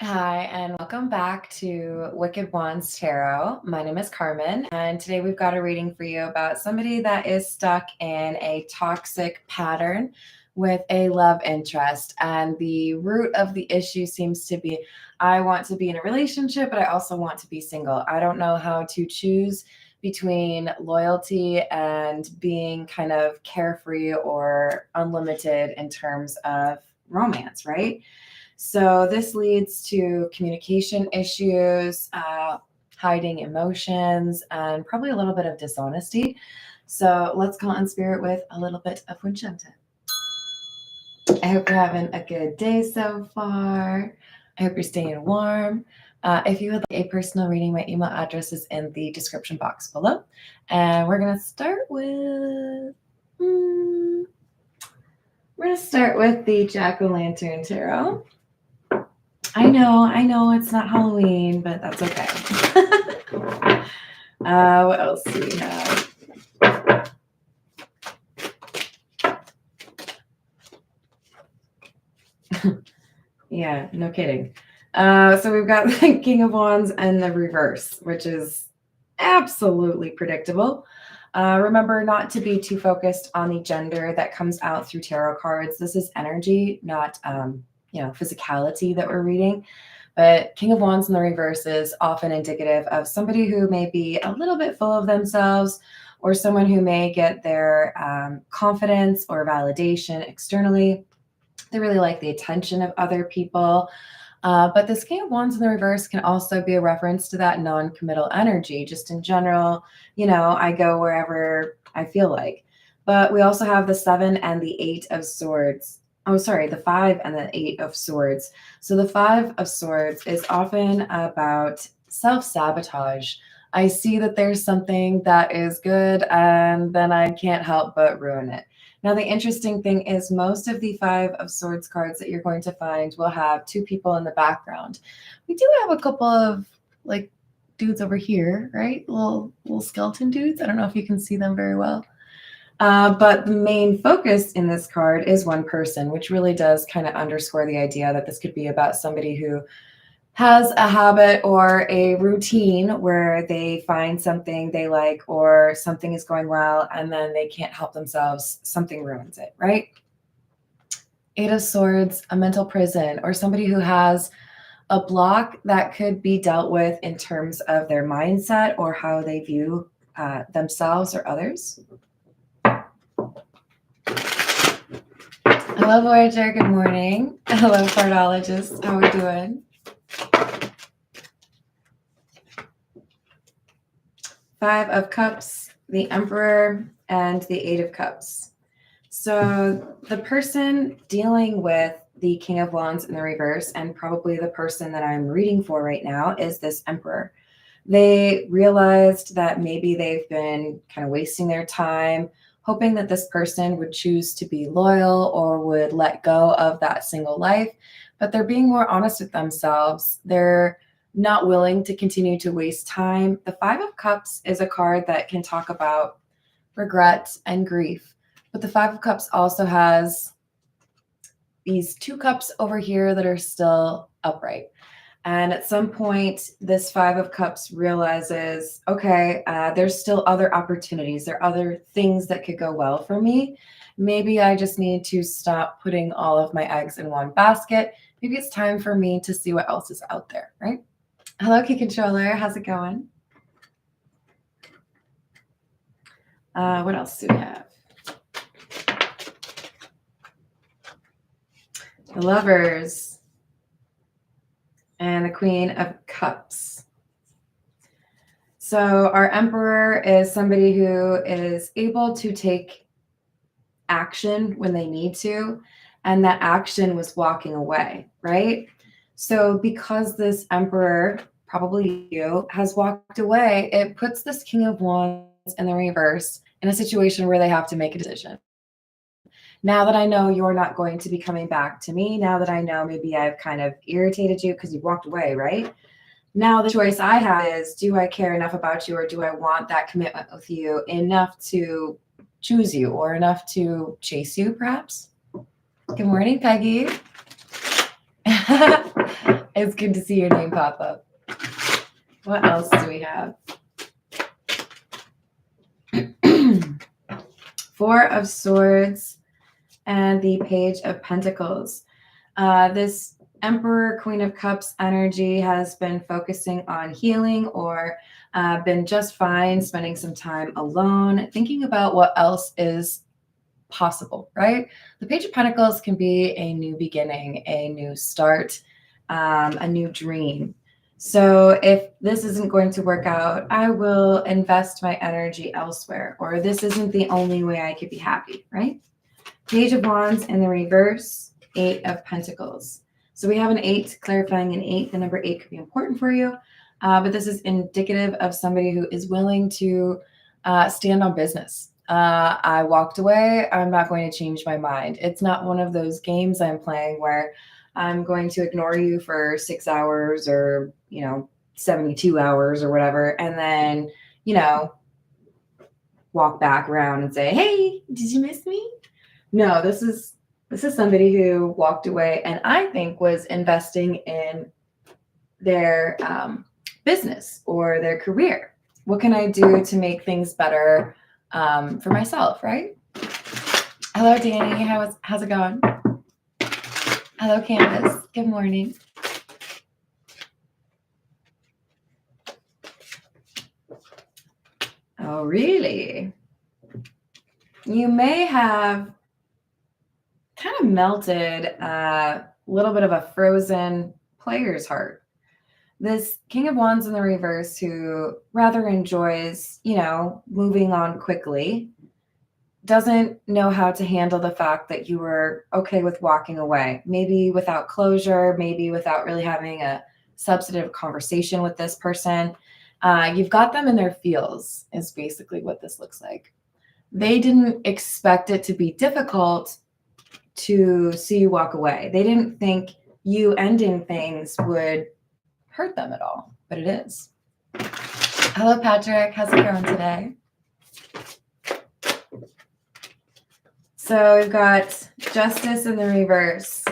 Hi, and welcome back to Wicked Wands Tarot. My name is Carmen, and today we've got a reading for you about somebody that is stuck in a toxic pattern with a love interest. And the root of the issue seems to be, I want to be in a relationship, but I also want to be single. I don't know how to choose between loyalty and being kind of carefree or unlimited in terms of romance, right? So this leads to communication issues, hiding emotions, and probably a little bit of dishonesty. So let's call in spirit with a little bit of Winchenta. I hope you're having a good day so far. I hope you're staying warm. If you would like a personal reading, my email address is in the description box below. And we're going to start with... we're going to start with the Jack-o'-lantern tarot. I know, it's not Halloween, but that's okay. What else do we have? Yeah, no kidding. So we've got the King of Wands and the reverse, which is absolutely predictable. Remember not to be too focused on the gender that comes out through tarot cards. This is energy, not physicality that we're reading. But King of Wands in the reverse is often indicative of somebody who may be a little bit full of themselves, or someone who may get their confidence or validation externally. They really like the attention of other people. But this King of Wands in the reverse can also be a reference to that non-committal energy. Just in general, I go wherever I feel like. But we also have the 7 and the 8 of Swords. Oh, sorry, the 5 and the 8 of Swords. So the 5 of Swords is often about self-sabotage. I see that there's something that is good, and then I can't help but ruin it. Now, the interesting thing is most of the 5 of Swords cards that you're going to find will have 2 people in the background. We do have a couple of dudes over here, right? Little skeleton dudes. I don't know if you can see them very well. But the main focus in this card is one person, which really does kind of underscore the idea that this could be about somebody who has a habit or a routine where they find something they like or something is going well and then they can't help themselves. Something ruins it, right? 8 of Swords, a mental prison, or somebody who has a block that could be dealt with in terms of their mindset or how they view themselves or others. Hello, Voyager. Good morning. Hello, cardologist. How are we doing? 5 of Cups, the Emperor, and the 8 of Cups. So the person dealing with the King of Wands in the reverse, and probably the person that I'm reading for right now, is this Emperor. They realized that maybe they've been kind of wasting their time, hoping that this person would choose to be loyal or would let go of that single life, but they're being more honest with themselves. They're not willing to continue to waste time. The 5 of Cups is a card that can talk about regret and grief, but the 5 of Cups also has these 2 cups over here that are still upright. And at some point, this 5 of Cups realizes, okay, there's still other opportunities. There are other things that could go well for me. Maybe I just need to stop putting all of my eggs in one basket. Maybe it's time for me to see what else is out there, right? Hello, Key Controller. How's it going? What else do we have? The Lovers. And the Queen of Cups. So our Emperor is somebody who is able to take action when they need to, and that action was walking away, right? So because this Emperor, probably you, has walked away, it puts this King of Wands in the reverse in a situation where they have to make a decision. Now that I know you're not going to be coming back to me, now that I know maybe I've kind of irritated you because you walked away, right? Now the choice I have is, do I care enough about you, or do I want that commitment with you enough to choose you or enough to chase you, perhaps? Good morning, Peggy. It's good to see your name pop up. What else do we have? Four of Swords and the Page of Pentacles. This Emperor, Queen of Cups energy has been focusing on healing or been just fine spending some time alone, thinking about what else is possible, right? The Page of Pentacles can be a new beginning, a new start, a new dream. So if this isn't going to work out, I will invest my energy elsewhere, or this isn't the only way I could be happy, right? Page of Wands in the reverse, Eight of Pentacles. So we have an 8, clarifying an 8. The number 8 could be important for you, but this is indicative of somebody who is willing to stand on business. I walked away. I'm not going to change my mind. It's not one of those games I'm playing where I'm going to ignore you for 6 hours or, 72 hours or whatever. And then, walk back around and say, hey, did you miss me? No, this is somebody who walked away and I think was investing in their business or their career. What can I do to make things better for myself, right? Hello, Danny. How's it going? Hello, Candace. Good morning. Oh, really? You may have kind of melted a little bit of a frozen player's heart. This King of Wands in the reverse who rather enjoys, moving on quickly, doesn't know how to handle the fact that you were okay with walking away, maybe without closure, maybe without really having a substantive conversation with this person. You've got them in their feels is basically what this looks like. They didn't expect it to be difficult to see you walk away. They didn't think you ending things would hurt them at all, but it is. Hello, Patrick. How's it going today? So we've got Justice in the reverse.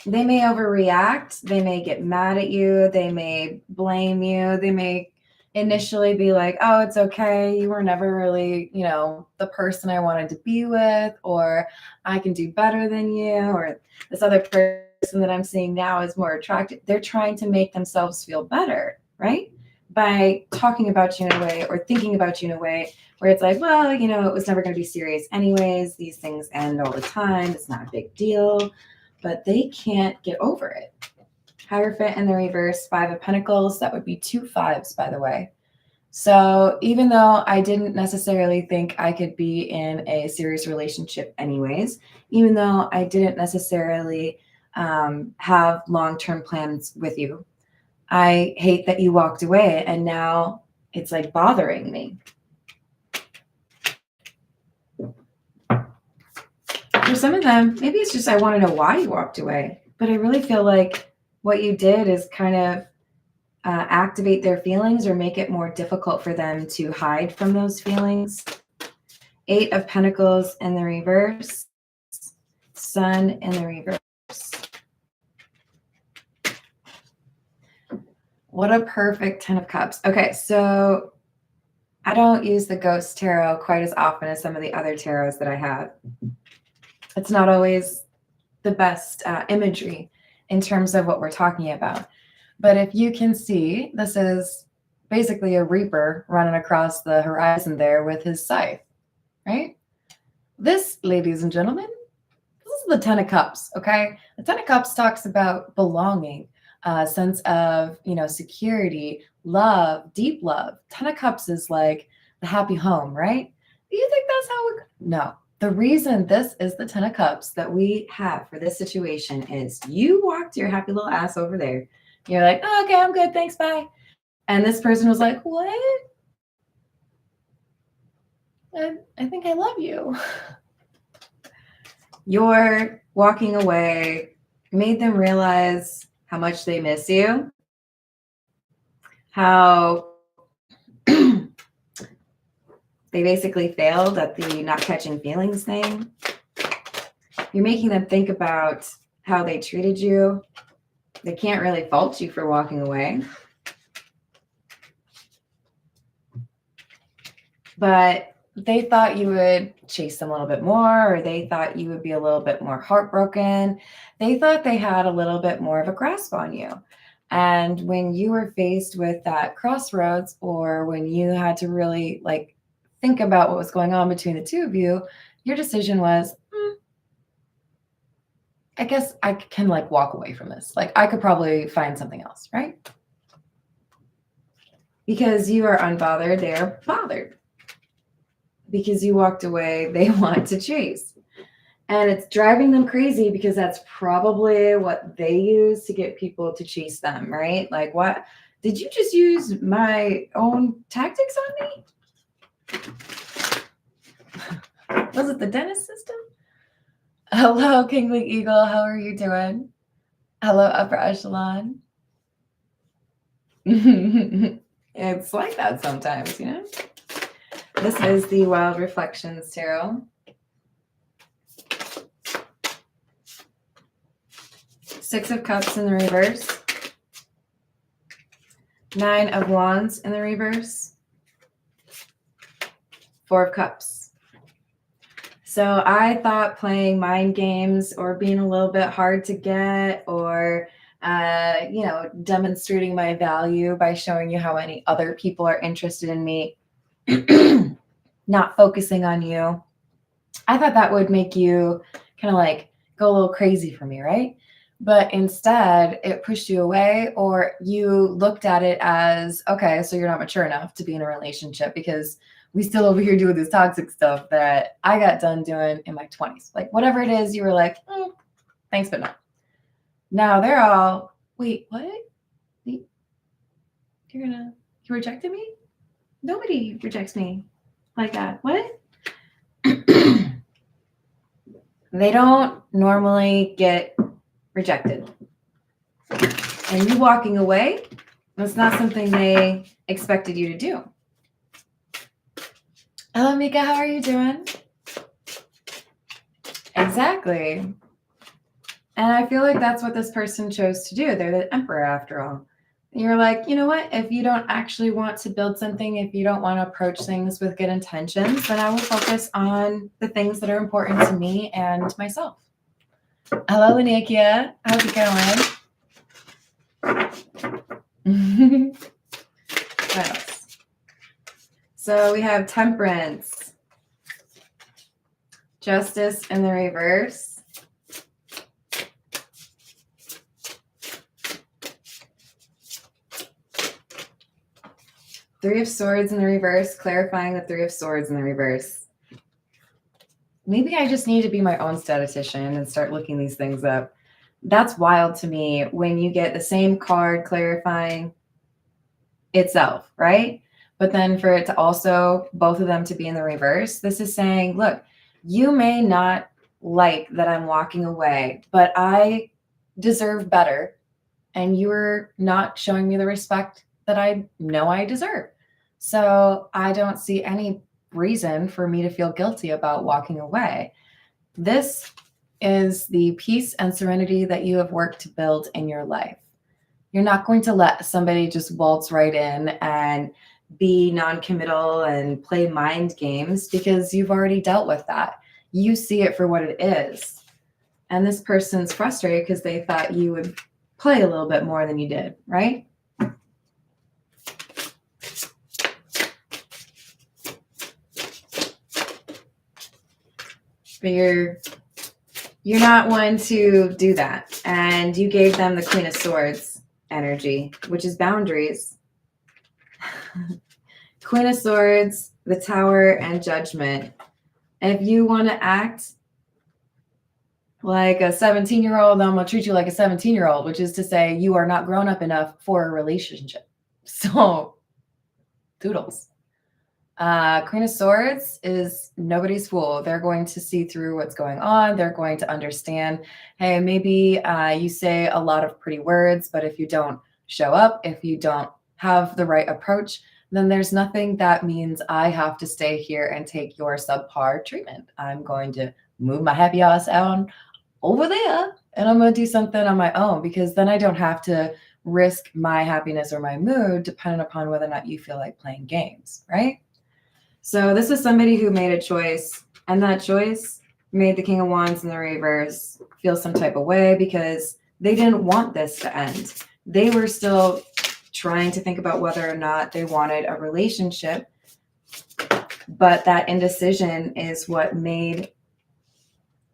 They may overreact. They may get mad at you. They may blame you. They may initially be like, oh, it's okay. You were never really, the person I wanted to be with, or I can do better than you, or this other person that I'm seeing now is more attractive. They're trying to make themselves feel better, right? By talking about you in a way or thinking about you in a way where it's like, well, it was never going to be serious anyways. These things end all the time. It's not a big deal, but they can't get over it. Hierophant in the reverse, 5 of Pentacles. That would be 2 5s, by the way. So even though I didn't necessarily think I could be in a serious relationship anyways, even though I didn't necessarily have long-term plans with you, I hate that you walked away and now it's like bothering me. For some of them, maybe it's just I want to know why you walked away, but I really feel like what you did is kind of activate their feelings or make it more difficult for them to hide from those feelings. 8 of Pentacles in the reverse, Sun in the reverse. What a perfect 10 of Cups. Okay, so I don't use the Ghost Tarot quite as often as some of the other tarots that I have. It's not always the best imagery in terms of what we're talking about. But if you can see, this is basically a reaper running across the horizon there with his scythe, right? This, ladies and gentlemen, this is the 10 of Cups, okay? The 10 of Cups talks about belonging, a sense of, security, love, deep love. 10 of Cups is like the happy home, right? Do you think that's how it? No. The reason this is the 10 of Cups that we have for this situation is you walked your happy little ass over there. You're like, oh, okay, I'm good. Thanks. Bye. And this person was like, what? I think I love you. Your walking away made them realize how much they miss you, how they basically failed at the not catching feelings thing. You're making them think about how they treated you. They can't really fault you for walking away. But they thought you would chase them a little bit more, or they thought you would be a little bit more heartbroken. They thought they had a little bit more of a grasp on you. And when you were faced with that crossroads, or when you had to really like think about what was going on between the two of you, your decision was, I guess I can like walk away from this. Like I could probably find something else, right? Because you are unbothered, they're bothered. Because you walked away, they want to chase. And it's driving them crazy because that's probably what they use to get people to chase them, right? Like, what? Did you just use my own tactics on me? Was it the dentist system? Hello, Kingly Eagle. How are you doing? Hello, Upper Echelon. It's like that sometimes, you know? This is the Wild Reflections Tarot. Six of Cups in the reverse. Nine of Wands in the reverse. Four of Cups. So I thought playing mind games or being a little bit hard to get, or demonstrating my value by showing you how many other people are interested in me, not focusing on you. I thought that would make you kind of like go a little crazy for me, right? But instead it pushed you away, or you looked at it as, okay, so you're not mature enough to be in a relationship because we still over here doing this toxic stuff that I got done doing in my 20s. Like whatever it is, you were like, thanks, but no. Now they're all, wait, what? You rejected me? Nobody rejects me like that. What? They don't normally get rejected. And you walking away, that's not something they expected you to do. Hello, Mika. How are you doing? Exactly. And I feel like that's what this person chose to do. They're the emperor after all. You're like, you know what? If you don't actually want to build something, if you don't want to approach things with good intentions, then I will focus on the things that are important to me and myself. Hello, Lanikia. How's it going? What else? So we have Temperance. Justice in the reverse. Three of Swords in the reverse, clarifying the Three of Swords in the reverse. Maybe I just need to be my own statistician and start looking these things up. That's wild to me when you get the same card clarifying itself, right? But then for it to also, both of them to be in the reverse, this is saying, look, you may not like that I'm walking away, but I deserve better. And you're not showing me the respect that I know I deserve. So I don't see any reason for me to feel guilty about walking away. This is the peace and serenity that you have worked to build in your life. You're not going to let somebody just waltz right in and be non-committal and play mind games because you've already dealt with that. You see it for what it is. And this person's frustrated because they thought you would play a little bit more than you did, right? But you're not one to do that. And you gave them the Queen of Swords energy, which is boundaries. Queen of Swords, the Tower, and Judgment. And if you want to act like a 17-year-old, I'm going to treat you like a 17-year-old, which is to say you are not grown up enough for a relationship. So, toodles. Queen of Swords is nobody's fool. They're going to see through what's going on. They're going to understand, hey, maybe you say a lot of pretty words, but if you don't show up, if you don't have the right approach, then there's nothing that means I have to stay here and take your subpar treatment. I'm going to move my happy ass over there and I'm going to do something on my own, because then I don't have to risk my happiness or my mood depending upon whether or not you feel like playing games, right? So this is somebody who made a choice, and that choice made the King of Wands in the reverse feel some type of way, because they didn't want this to end. They were still trying to think about whether or not they wanted a relationship, but that indecision is what made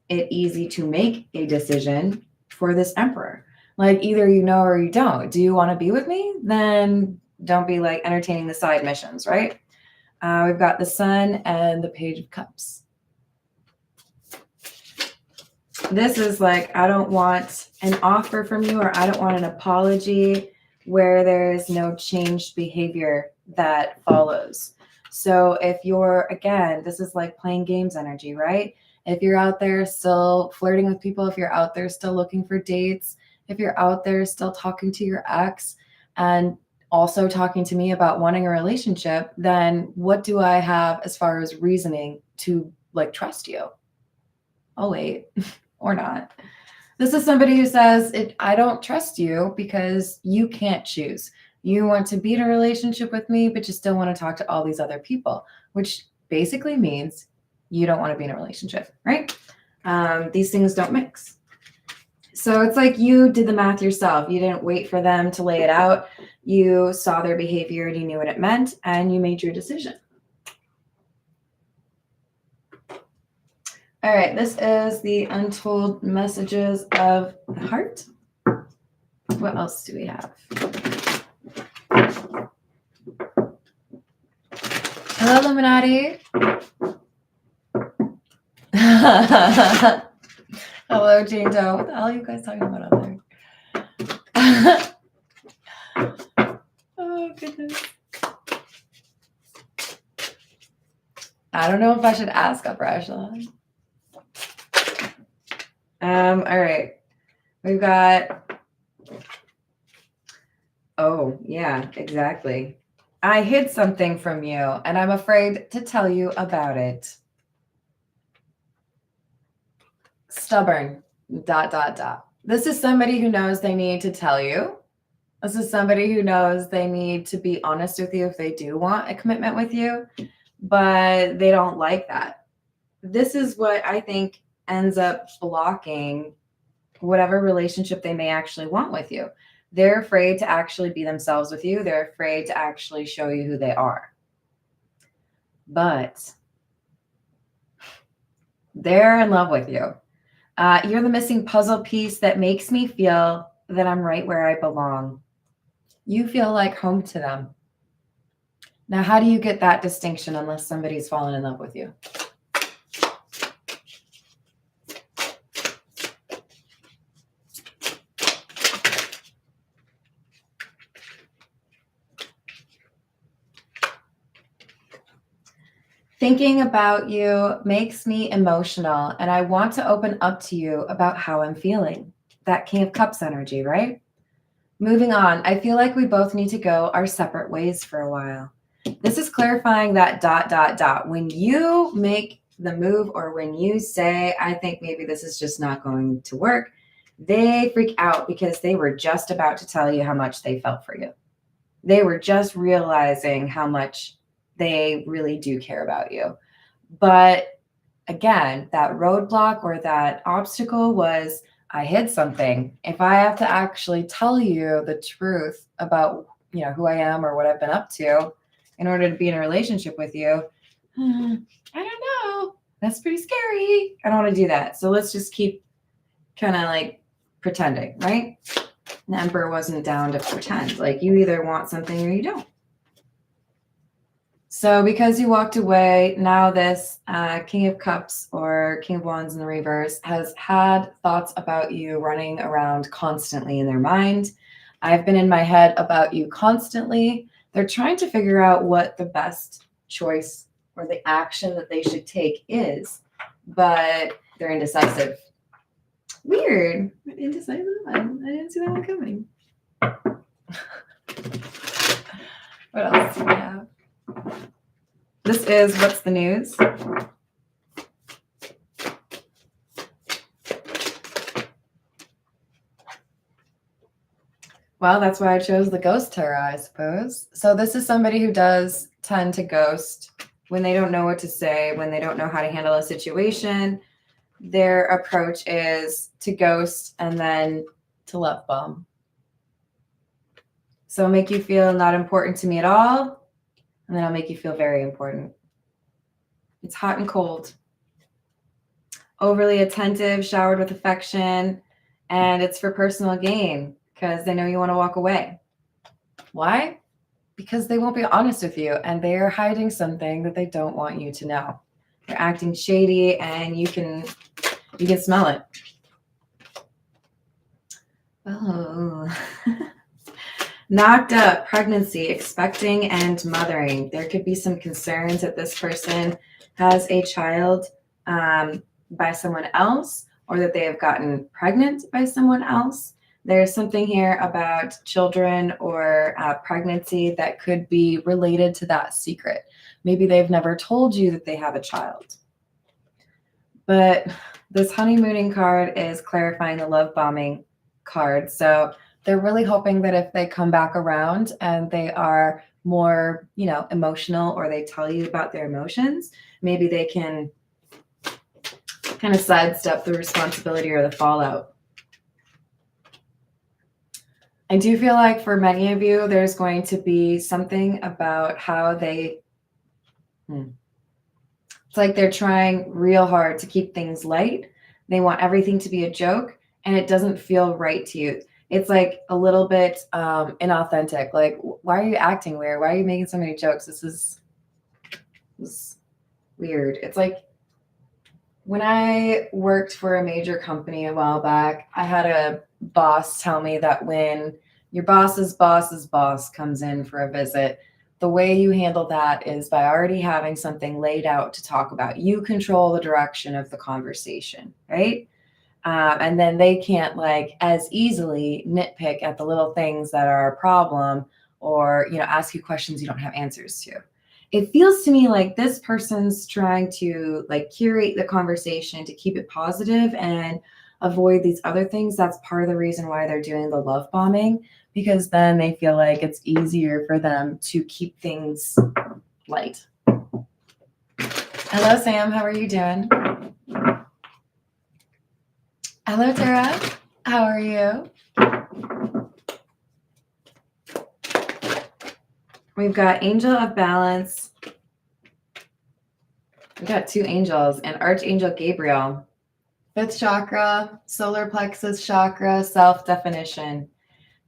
it easy to make a decision for this Emperor. Like, either you know or you don't. Do you want to be with me? Then don't be like entertaining the side missions, right? We've got the Sun and the Page of Cups. This is like, I don't want an offer from you, or I don't want an apology where there is no changed behavior that follows. So if you're, again, this is like playing games energy, right? If you're out there still flirting with people, if you're out there still looking for dates, if you're out there still talking to your ex and also talking to me about wanting a relationship, then what do I have as far as reasoning to like trust you? Oh, wait, or not. This is somebody who says, I don't trust you because you can't choose. You want to be in a relationship with me, but you still want to talk to all these other people, which basically means you don't want to be in a relationship, right? These things don't mix. So it's like you did the math yourself. You didn't wait for them to lay it out. You saw their behavior and you knew what it meant, and you made your decision. All right, this is the Untold Messages of the Heart. What else do we have? Hello, Illuminati. Hello, Jane Doe. What the hell are you guys talking about out there? Oh, goodness. I don't know if I should ask Upper Echelon. All right. We've got, oh, yeah, exactly. I hid something from you, and I'm afraid to tell you about it. Stubborn, ... This is somebody who knows they need to tell you. This is somebody who knows they need to be honest with you if they do want a commitment with you, but they don't like that. This is what I think ends up blocking whatever relationship they may actually want with you. They're afraid to actually be themselves with you. They're afraid to actually show you who they are. But they're in love with you. You're the missing puzzle piece that makes me feel that I'm right where I belong. You feel like home to them. Now, how do you get that distinction unless somebody's fallen in love with you? Thinking about you makes me emotional, and I want to open up to you about how I'm feeling. That King of Cups energy, right? Moving on, I feel like we both need to go our separate ways for a while. This is clarifying that ... When you make the move, or when you say, I think maybe this is just not going to work, they freak out because they were just about to tell you how much they felt for you. They were just realizing how much they really do care about you. But again, that roadblock or that obstacle was, I hid something. If I have to actually tell you the truth about, who I am or what I've been up to in order to be in a relationship with you, I don't know. That's pretty scary. I don't want to do that. So let's just keep kind of like pretending, right? The Emperor wasn't down to pretend. Like, you either want something or you don't. So because you walked away, now this King of Cups or King of Wands in the reverse has had thoughts about you running around constantly in their mind. I've been in my head about you constantly. They're trying to figure out what the best choice or the action that they should take is, but they're indecisive. Weird. Indecisive? I didn't see that one coming. What else do we have? This is What's the News? Well, that's why I chose the ghost tarot, I suppose. So this is somebody who does tend to ghost when they don't know what to say, when they don't know how to handle a situation. Their approach is to ghost and then to love bomb. So I'll make you feel not important to me at all, and then I'll make you feel very important. It's hot and cold. Overly attentive, showered with affection, and it's for personal gain because they know you want to walk away. Why? Because they won't be honest with you and they are hiding something that they don't want you to know. They're acting shady and you can smell it. Oh. Knocked up, pregnancy, expecting, and mothering. There could be some concerns that this person has a child by someone else, or that they have gotten pregnant by someone else. There's something here about children or pregnancy that could be related to that secret. Maybe they've never told you that they have a child. But this honeymooning card is clarifying the love bombing card. So they're really hoping that if they come back around and they are more, emotional, or they tell you about their emotions, maybe they can kind of sidestep the responsibility or the fallout. I do feel like for many of you, there's going to be something about how they, it's like they're trying real hard to keep things light. They want everything to be a joke, and it doesn't feel right to you. It's like a little bit inauthentic. Like, why are you acting weird? Why are you making so many jokes? This is weird. It's like when I worked for a major company a while back, I had a boss tell me that when your boss's boss comes in for a visit, the way you handle that is by already having something laid out to talk about. You control the direction of the conversation, right? And then they can't as easily nitpick at the little things that are a problem, or, ask you questions you don't have answers to. It feels to me like this person's trying to curate the conversation to keep it positive and avoid these other things. That's part of the reason why they're doing the love bombing, because then they feel like it's easier for them to keep things light. Hello, Sam. How are you doing? Hello, Tara. How are you? We've got Angel of Balance. We've got two angels and Archangel Gabriel. 5th chakra, solar plexus chakra, self-definition.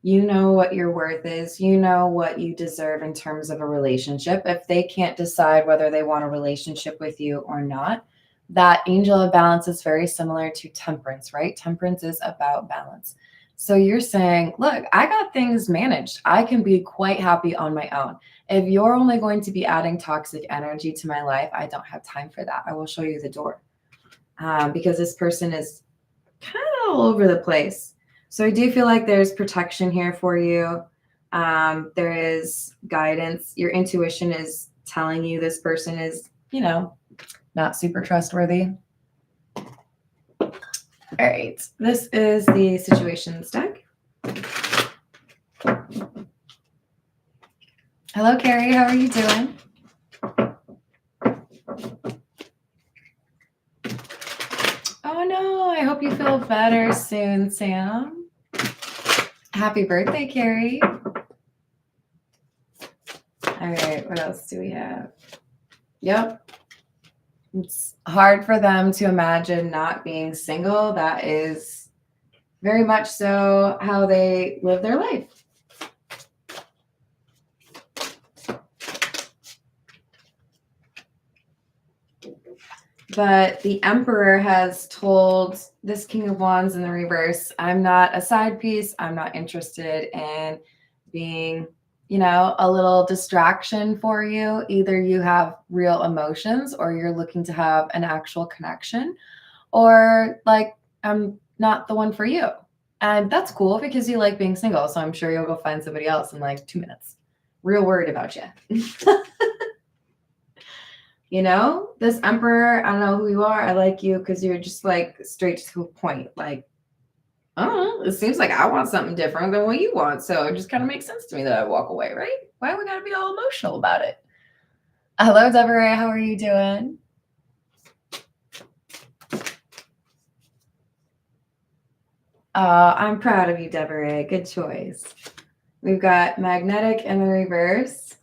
You know what your worth is. You know what you deserve in terms of a relationship. If they can't decide whether they want a relationship with you or not, that Angel of Balance is very similar to Temperance, right? Temperance is about balance. So you're saying, look, I got things managed. I can be quite happy on my own. If you're only going to be adding toxic energy to my life, I don't have time for that. I will show you the door. Because this person is kind of all over the place. So I do feel like there's protection here for you. There is guidance. Your intuition is telling you this person is, not super trustworthy. All right. This is the situations deck. Hello, Carrie. How are you doing? Oh, no. I hope you feel better soon, Sam. Happy birthday, Carrie. All right. What else do we have? Yep. It's hard for them to imagine not being single. That is very much so how they live their life. But the Emperor has told this King of Wands in the reverse, I'm not a side piece. I'm not interested in being, a little distraction for you. Either you have real emotions or you're looking to have an actual connection, or I'm not the one for you. And that's cool because you like being single. So I'm sure you'll go find somebody else in 2 minutes. Real worried about you. This Emperor, I don't know who you are. I like you because you're just straight to the point. I don't know. It seems like I want something different than what you want. So it just kind of makes sense to me that I walk away, right? Why we gotta be all emotional about it? Hello, Desiree. How are you doing? I'm proud of you, Desiree. Good choice. We've got magnetic in the reverse.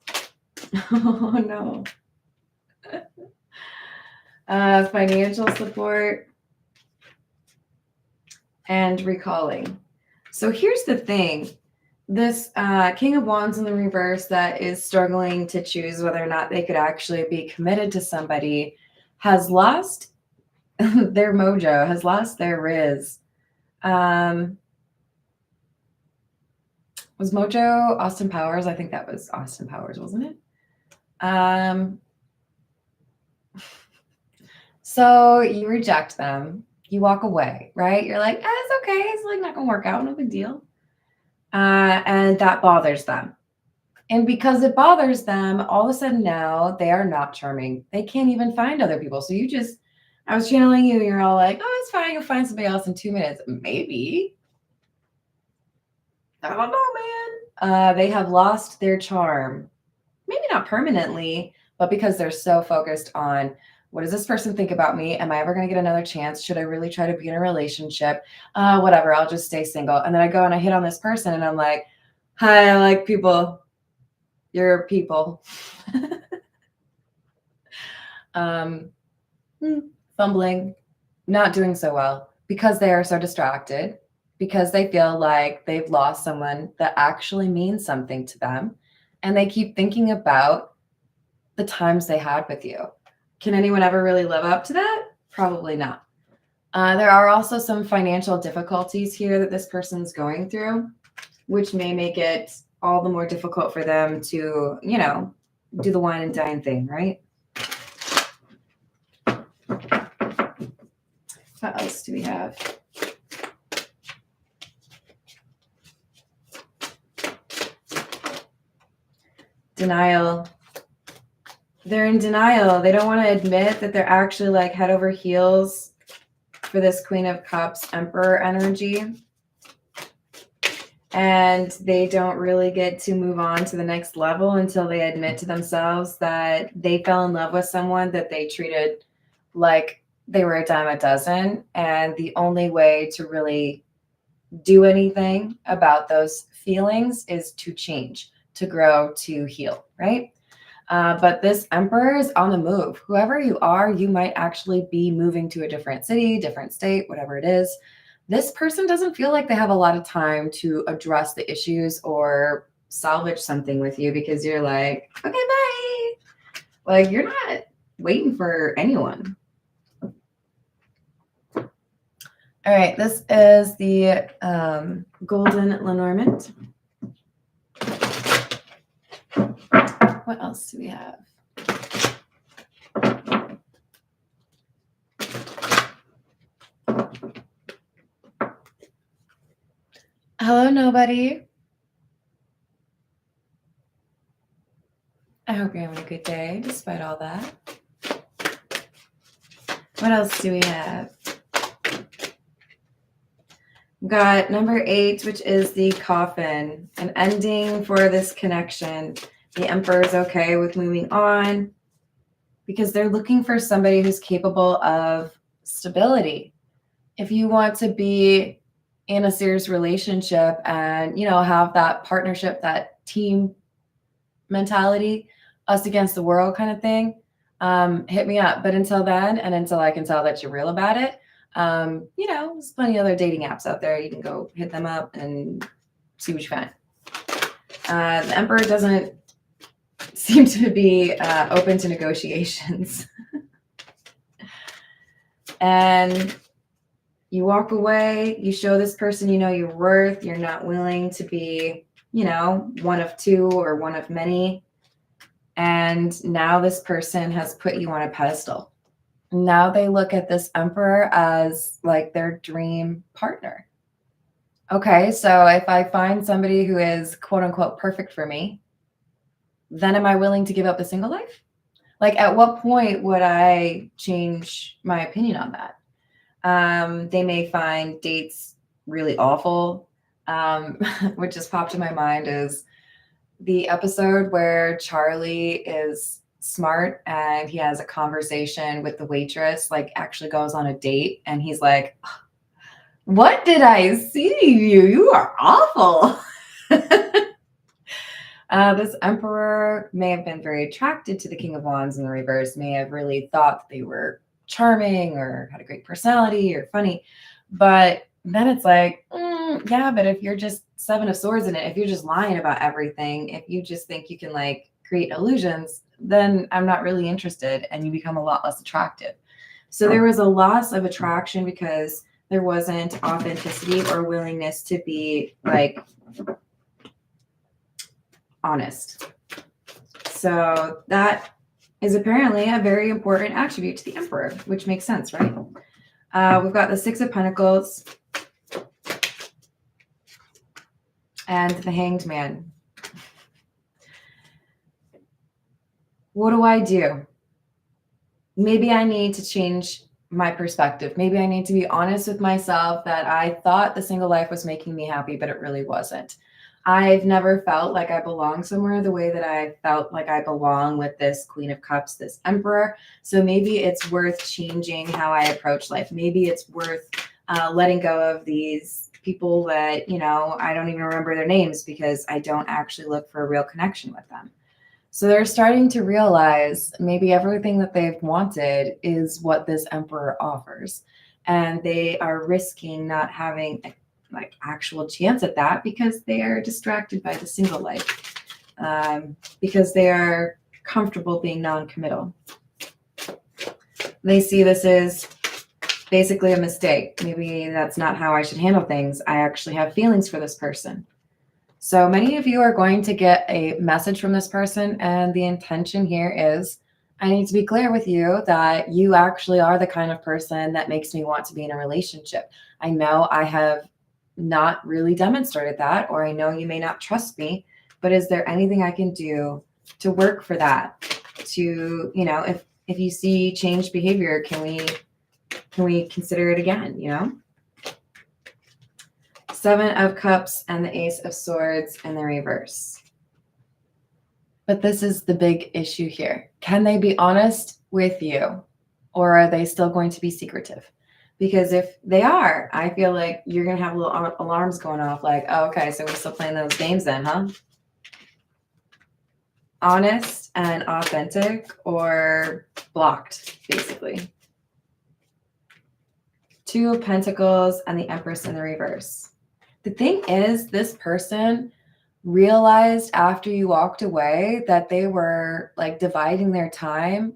Oh, no. Financial support and recalling. So here's the thing. This King of Wands in the reverse that is struggling to choose whether or not they could actually be committed to somebody has lost their mojo, has lost their riz. Was mojo Austin Powers? I think that was Austin Powers, wasn't it? So you reject them, you walk away, right? You're like, it's okay. It's like not gonna work out, no big deal. And that bothers them. And because it bothers them, all of a sudden now they are not charming. They can't even find other people. So I was channeling you, you're all like, oh, it's fine. You'll find somebody else in 2 minutes. Maybe. I don't know, man. They have lost their charm. Maybe not permanently, but because they're so focused on, what does this person think about me? Am I ever going to get another chance? Should I really try to be in a relationship? Whatever, I'll just stay single. And then I go and I hit on this person and I'm like, hi, I like people. You're people. Fumbling, not doing so well because they are so distracted, because they feel like they've lost someone that actually means something to them. And they keep thinking about the times they had with you. Can anyone ever really live up to that? Probably not. There are also some financial difficulties here that this person's going through, which may make it all the more difficult for them to, do the wine and dine thing, right? What else do we have? Denial. They're in denial. They don't want to admit that they're actually like head over heels for this Queen of Cups Emperor energy. And they don't really get to move on to the next level until they admit to themselves that they fell in love with someone that they treated like they were a dime a dozen. And the only way to really do anything about those feelings is to change, to grow, to heal, right? But this Emperor is on the move. Whoever you are, you might actually be moving to a different city, different state, whatever it is. This person doesn't feel like they have a lot of time to address the issues or salvage something with you because you're like, okay, bye. Like, you're not waiting for anyone. All right, this is the Golden Lenormand. What else do we have? Hello, nobody. I hope you're having a good day despite all that. What else do we have? We've got number 8, which is the Coffin, an ending for this connection. The Emperor is okay with moving on because they're looking for somebody who's capable of stability. If you want to be in a serious relationship and, have that partnership, that team mentality, us against the world kind of thing, hit me up. But until then, and until I can tell that you're real about it, there's plenty of other dating apps out there. You can go hit them up and see what you find. The Emperor doesn't seem to be open to negotiations. And you walk away, you show this person your worth, you're not willing to be, one of two or one of many. And now this person has put you on a pedestal. Now they look at this Emperor as like their dream partner. Okay, so if I find somebody who is quote unquote perfect for me, then am I willing to give up a single life? Like, at what point would I change my opinion on that? They may find dates really awful, which just popped in my mind, is the episode where Charlie is smart and he has a conversation with the waitress, like actually goes on a date, and he's like, "What did I see you? You are awful." This emperor may have been very attracted to the King of Wands in the reverse, may have really thought that they were charming or had a great personality or funny. But then it's like, yeah, but if you're just Seven of Swords in it, if you're just lying about everything, if you just think you can like create illusions, then I'm not really interested, and you become a lot less attractive. So there was a loss of attraction because there wasn't authenticity or willingness to be like honest. So that is apparently a very important attribute to the Emperor, which makes sense, right? We've got the Six of Pentacles and the Hanged Man. What do I do? Maybe I need to change my perspective. Maybe I need to be honest with myself that I thought the single life was making me happy, but it really wasn't. I've never felt like I belong somewhere the way that I felt like I belong with this Queen of Cups, this Emperor. So maybe it's worth changing how I approach life. Maybe it's worth letting go of these people that, you know, I don't even remember their names because I don't actually look for a real connection with them. So they're starting to realize maybe everything that they've wanted is what this Emperor offers. And they are risking not having like actual chance at that because they are distracted by the single life, because they are comfortable being non-committal. They see this as basically a mistake. Maybe that's not how I should handle things. I actually have feelings for this person. So many of you are going to get a message from this person, and the intention here is, I need to be clear with you that you actually are the kind of person that makes me want to be in a relationship. I know I have not really demonstrated that, or I know you may not trust me, but is there anything I can do to work for that? To, you know, if you see changed behavior, can we consider it again, you know? Seven of Cups and the Ace of Swords in the reverse. But this is the big issue here. Can they be honest with you, or are they still going to be secretive? Because if they are, I feel like you're going to have little alarms going off like, oh, okay, so we're still playing those games then, huh? Honest and authentic, or blocked, basically. Two of Pentacles and the Empress in the reverse. The thing is, this person realized after you walked away that they were like dividing their time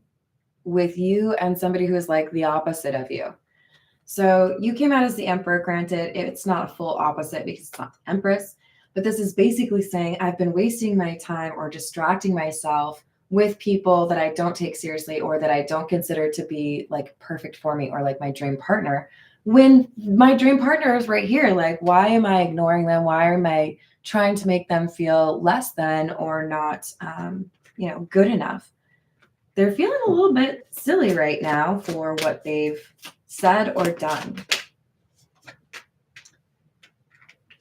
with you and somebody who is like the opposite of you. So you came out as the Emperor. Granted, it's not a full opposite because it's not the Empress, but this is basically saying I've been wasting my time or distracting myself with people that I don't take seriously or that I don't consider to be like perfect for me or like my dream partner, when my dream partner is right here. Like, why am I ignoring them? Why am I trying to make them feel less than or not, good enough? They're feeling a little bit silly right now for what they've said or done.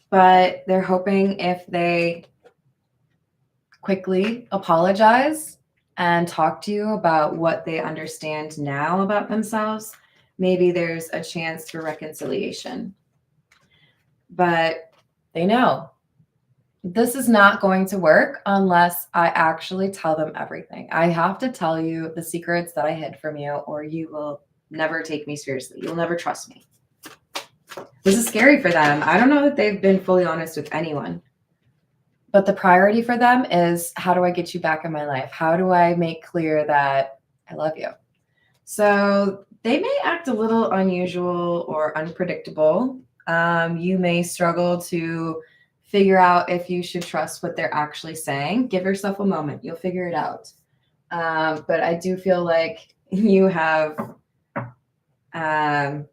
But they're hoping if they quickly apologize and talk to you about what they understand now about themselves, maybe there's a chance for reconciliation. But they know this is not going to work unless I actually tell them everything. I have to tell you the secrets that I hid from you, or you will never take me seriously. You'll never trust me. This is scary for them. I don't know that they've been fully honest with anyone. But the priority for them is, how do I get you back in my life? How do I make clear that I love you? So they may act a little unusual or unpredictable. You may struggle to figure out if you should trust what they're actually saying. Give yourself a moment. You'll figure it out. But I do feel like you have, how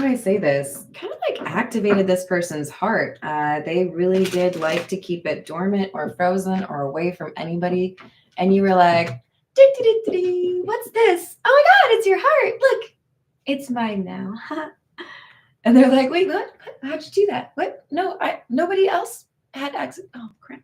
do I say this? Kind of like activated this person's heart. They really did like to keep it dormant or frozen or away from anybody. And you were like, what's this? Oh my God, it's your heart. Look, it's mine now. And they're like, wait, what? How'd you do that? What? No, nobody else had access. Oh, crap.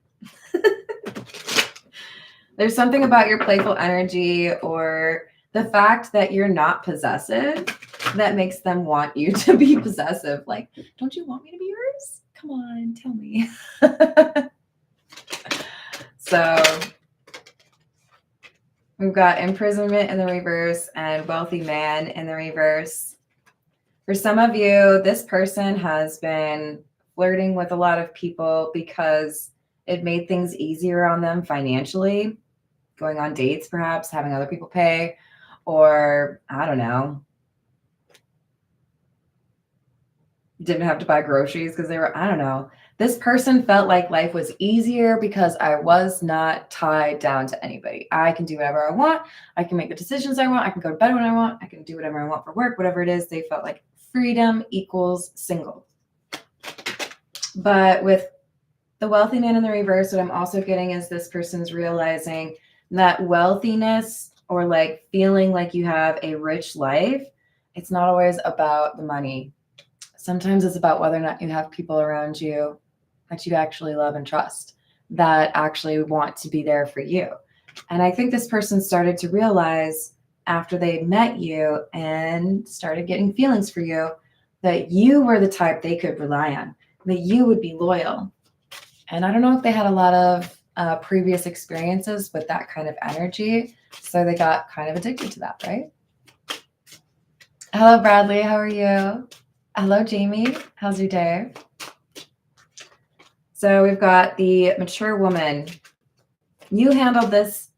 There's something about your playful energy or the fact that you're not possessive that makes them want you to be possessive. Like, don't you want me to be yours? Come on, tell me. So we've got imprisonment in the reverse and wealthy man in the reverse. For some of you, this person has been flirting with a lot of people because it made things easier on them financially, going on dates, perhaps having other people pay, or I don't know, didn't have to buy groceries because they were, I don't know. This person felt like life was easier because I was not tied down to anybody. I can do whatever I want. I can make the decisions I want. I can go to bed when I want. I can do whatever I want for work, whatever it is. They felt like freedom equals single. But with the wealthy man in the reverse, what I'm also getting is this person's realizing that wealthiness or like feeling like you have a rich life, it's not always about the money. Sometimes it's about whether or not you have people around you that you actually love and trust, that actually want to be there for you. And I think this person started to realize after they met you and started getting feelings for you, that you were the type they could rely on, that you would be loyal. And I don't know if they had a lot of previous experiences with that kind of energy, so they got kind of addicted to that, right? Hello, Bradley. How are you? Hello, Jamie. How's your day? So we've got the mature woman. You handled this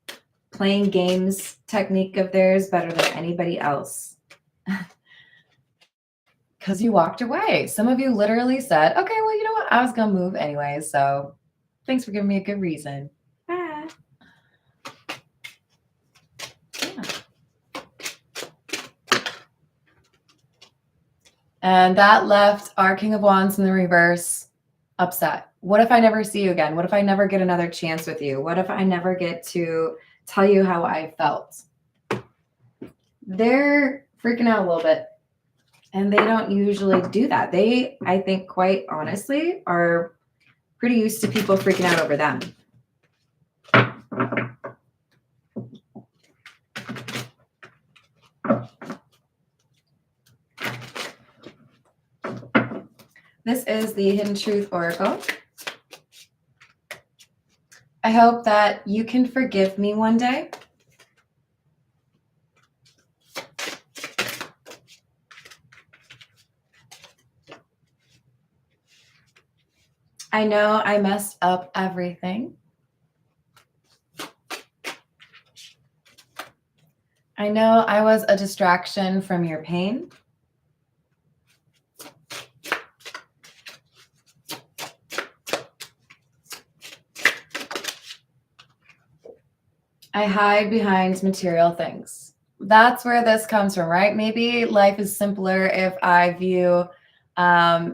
playing games technique of theirs better than anybody else. Because you walked away. Some of you literally said, okay, well, you know what? I was going to move anyway, so thanks for giving me a good reason. Bye. Yeah. And that left our King of Wands in the reverse upset. What if I never see you again? What if I never get another chance with you? What if I never get to tell you how I felt? They're freaking out a little bit. And they don't usually do that. They, I think, quite honestly, are pretty used to people freaking out over them. This is the Hidden Truth Oracle. I hope that you can forgive me one day. I know I messed up everything. I know I was a distraction from your pain. I hide behind material things. That's where this comes from, right? Maybe life is simpler if I view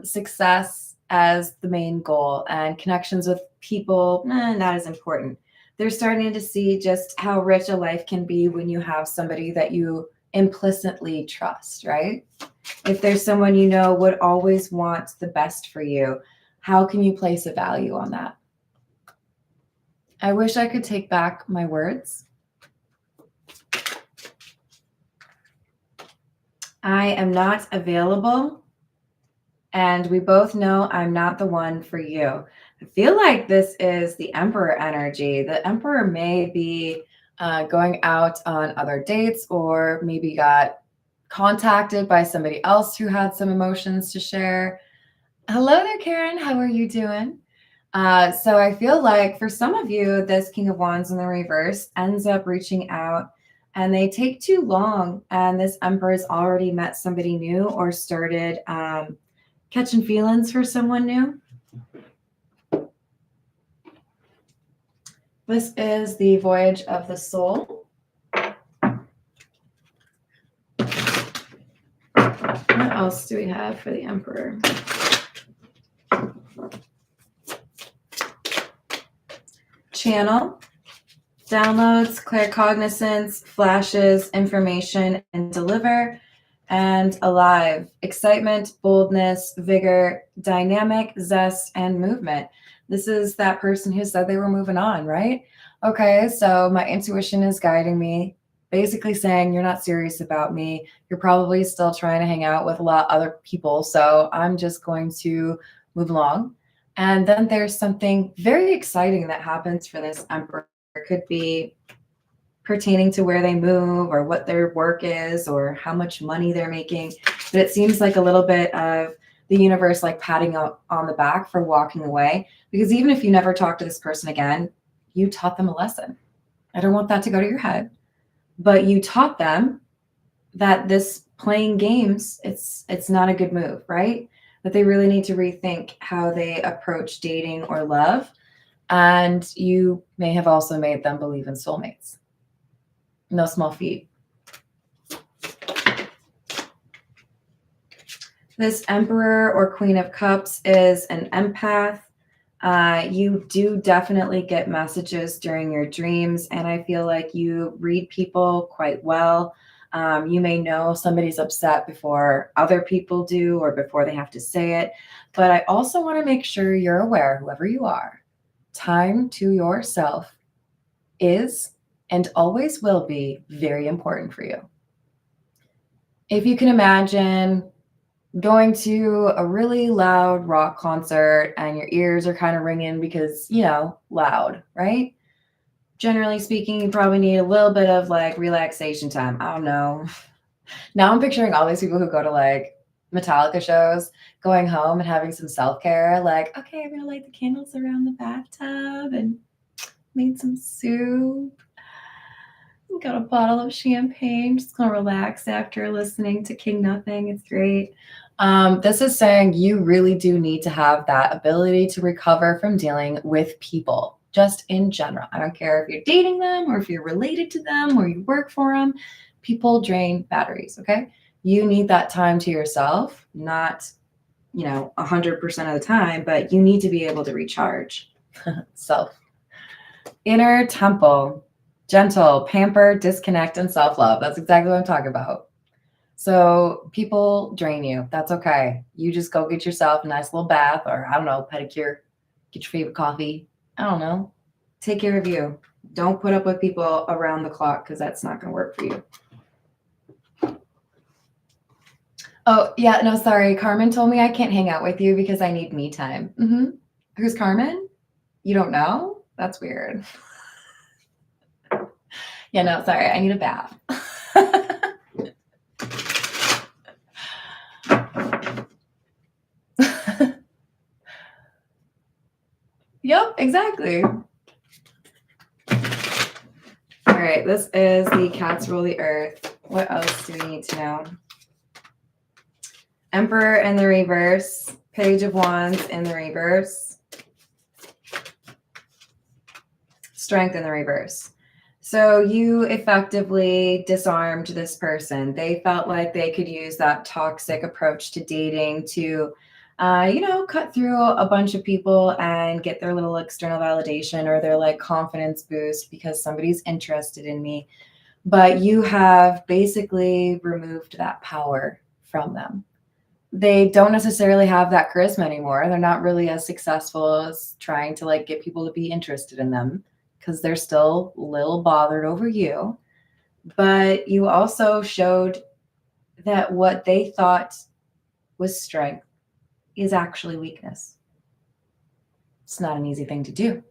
success as the main goal and connections with people, not as important. They're starting to see just how rich a life can be when you have somebody that you implicitly trust, right? If there's someone you know would always want the best for you, how can you place a value on that? I wish I could take back my words. I am not available, and we both know I'm not the one for you. I feel like this is the Emperor energy. The Emperor may be going out on other dates, or maybe got contacted by somebody else who had some emotions to share. Hello there, Karen. How are you doing? So I feel like for some of you, this King of Wands in the reverse ends up reaching out and they take too long, and this Emperor's already met somebody new or started catching feelings for someone new. This is the Voyage of the Soul. What else do we have for the Emperor? Channel, downloads, claircognizance, flashes, information, and deliver. and alive. Excitement, boldness, vigor, dynamic, zest, and movement. This is that person who said they were moving on, right? Okay, so my intuition is guiding me, basically saying you're not serious about me. You're probably still trying to hang out with a lot of other people. So I'm just going to move along. And then there's something very exciting that happens for this emperor. It could be pertaining to where they move or what their work is or how much money they're making. But it seems like a little bit of the universe like patting on the back for walking away. Because even if you never talk to this person again, you taught them a lesson. I don't want that to go to your head, but you taught them that this playing games, it's not a good move, right? That they really need to rethink how they approach dating or love. And you may have also made them believe in soulmates. No small feat. This Emperor or Queen of Cups is an empath. You do definitely get messages during your dreams, and I feel like you read people quite well. You may know somebody's upset before other people do or before they have to say it, but I also want to make sure you're aware, whoever you are, time to yourself is and always will be very important for you. If you can imagine going to a really loud rock concert and your ears are kind of ringing because, loud, right? Generally speaking, you probably need a little bit of like relaxation time. I don't know. Now I'm picturing all these people who go to like Metallica shows, going home and having some self-care, like, okay, I'm going to light the candles around the bathtub and made some soup. Got a bottle of champagne, just gonna relax after listening to King Nothing. It's great. This is saying you really do need to have that ability to recover from dealing with people, just in general. I don't care if you're dating them or if you're related to them or you work for them. People drain batteries, okay? You need that time to yourself, not, 100% of the time, but you need to be able to recharge. Self. Inner temple. Gentle, pamper, disconnect, and self-love. That's exactly what I'm talking about. So people drain you. That's okay. You just go get yourself a nice little bath or, I don't know, pedicure. Get your favorite coffee. I don't know. Take care of you. Don't put up with people around the clock because that's not going to work for you. Oh, yeah. No, sorry. Carmen told me I can't hang out with you because I need me time. Who's Carmen? You don't know? That's weird. Yeah, no, sorry. I need a bath. Yep, exactly. All right, this is the Cats Rule the Earth. What else do we need to know? Emperor in the reverse, Page of Wands in the reverse, Strength in the reverse. So you effectively disarmed this person. They felt like they could use that toxic approach to dating to, cut through a bunch of people and get their little external validation or their like confidence boost because somebody's interested in me. But you have basically removed that power from them. They don't necessarily have that charisma anymore. They're not really as successful as trying to like get people to be interested in them because they're still a little bothered over you. But you also showed that what they thought was strength is actually weakness. It's not an easy thing to do.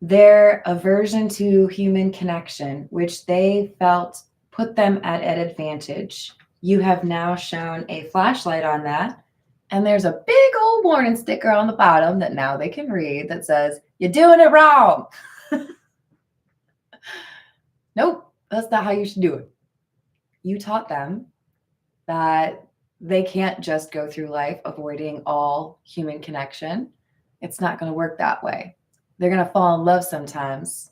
Their aversion to human connection, which they felt put them at an advantage, you have now shown a flashlight on that. And there's a big old warning sticker on the bottom that now they can read that says, "You're doing it wrong." Nope, that's not how you should do it. You taught them that they can't just go through life avoiding all human connection. It's not going to work that way. They're going to fall in love sometimes.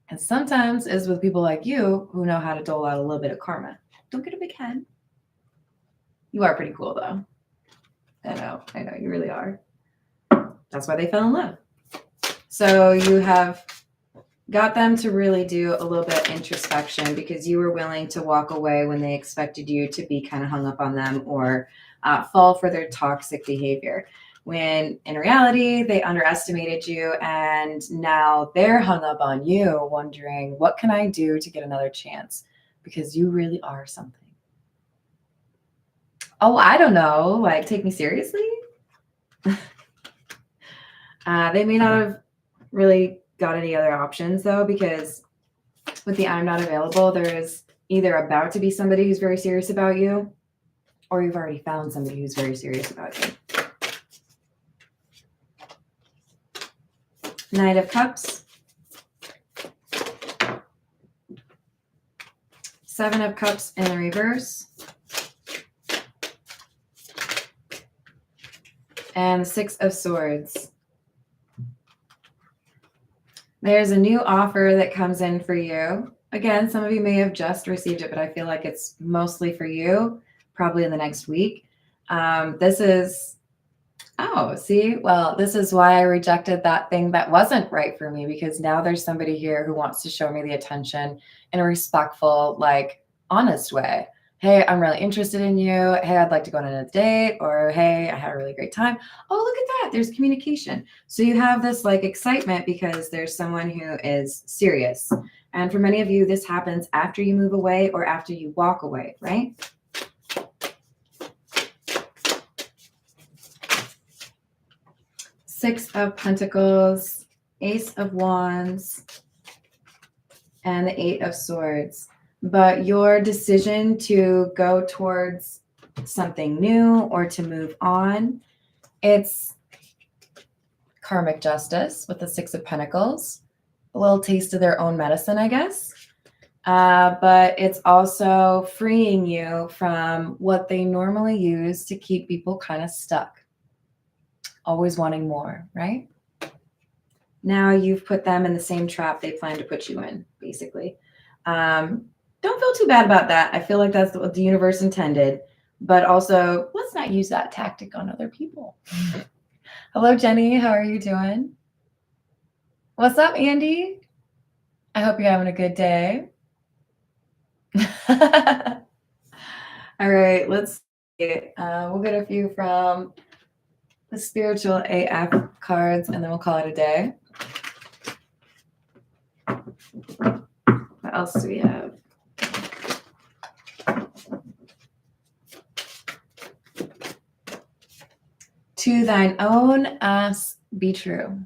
And sometimes is with people like you who know how to dole out a little bit of karma. Don't get a big head. You are pretty cool, though. I know, you really are. That's why they fell in love. So you have got them to really do a little bit of introspection because you were willing to walk away when they expected you to be kind of hung up on them or fall for their toxic behavior. When in reality, they underestimated you and now they're hung up on you, wondering, what can I do to get another chance? Because you really are something. Oh, I don't know. Like, take me seriously? They may not have really got any other options though, because with the I'm not available, there is either about to be somebody who's very serious about you, or you've already found somebody who's very serious about you. Knight of Cups. Seven of Cups in the reverse. And the Six of Swords. There's a new offer that comes in for you. Again, some of you may have just received it, but I feel like it's mostly for you, probably in the next week. This is, oh, see, well, this is why I rejected that thing that wasn't right for me, because now there's somebody here who wants to show me the attention in a respectful, like, honest way. Hey, I'm really interested in you. Hey, I'd like to go on a date. Or, hey, I had a really great time. Oh, look at that. There's communication. So you have this like excitement because there's someone who is serious. And for many of you, this happens after you move away or after you walk away, right? Six of Pentacles, Ace of Wands, and the Eight of Swords. But your decision to go towards something new or to move on, it's karmic justice with the Six of Pentacles. A little taste of their own medicine, I guess. But it's also freeing you from what they normally use to keep people kind of stuck. Always wanting more, right? Now you've put them in the same trap they plan to put you in, basically. Don't feel too bad about that. I feel like that's what the universe intended. But also, let's not use that tactic on other people. Hello, Jenny. How are you doing? What's up, Andy? I hope you're having a good day. All right, let's see. We'll get a few from the spiritual AF cards, and then we'll call it a day. What else do we have? To thine own ass be true.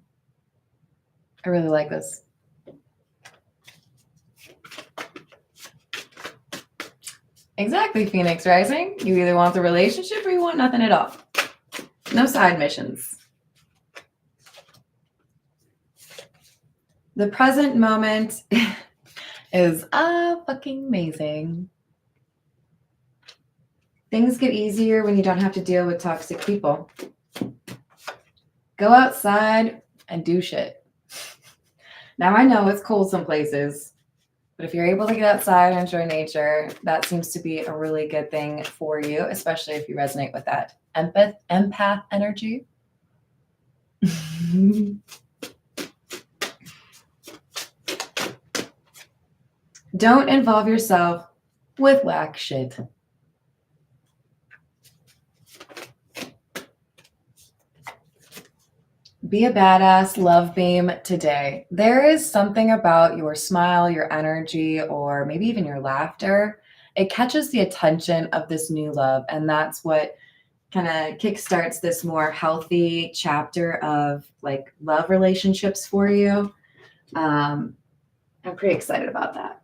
I really like this. Exactly, Phoenix Rising. You either want the relationship or you want nothing at all. No side missions. The present moment is fucking amazing. Things get easier when you don't have to deal with toxic people. Go outside and do shit. Now I know it's cold some places, but if you're able to get outside and enjoy nature, that seems to be a really good thing for you, especially if you resonate with that empath energy. Don't involve yourself with whack shit. Be a badass love beam today. There is something about your smile, your energy, or maybe even your laughter. It catches the attention of this new love, and that's what kind of kickstarts this more healthy chapter of like love relationships for you. I'm pretty excited about that.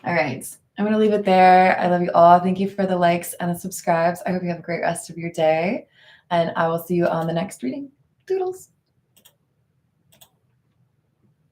All right, I'm going to leave it there. I love you all. Thank you for the likes and the subscribes. I hope you have a great rest of your day, and I will see you on the next reading. Doodles.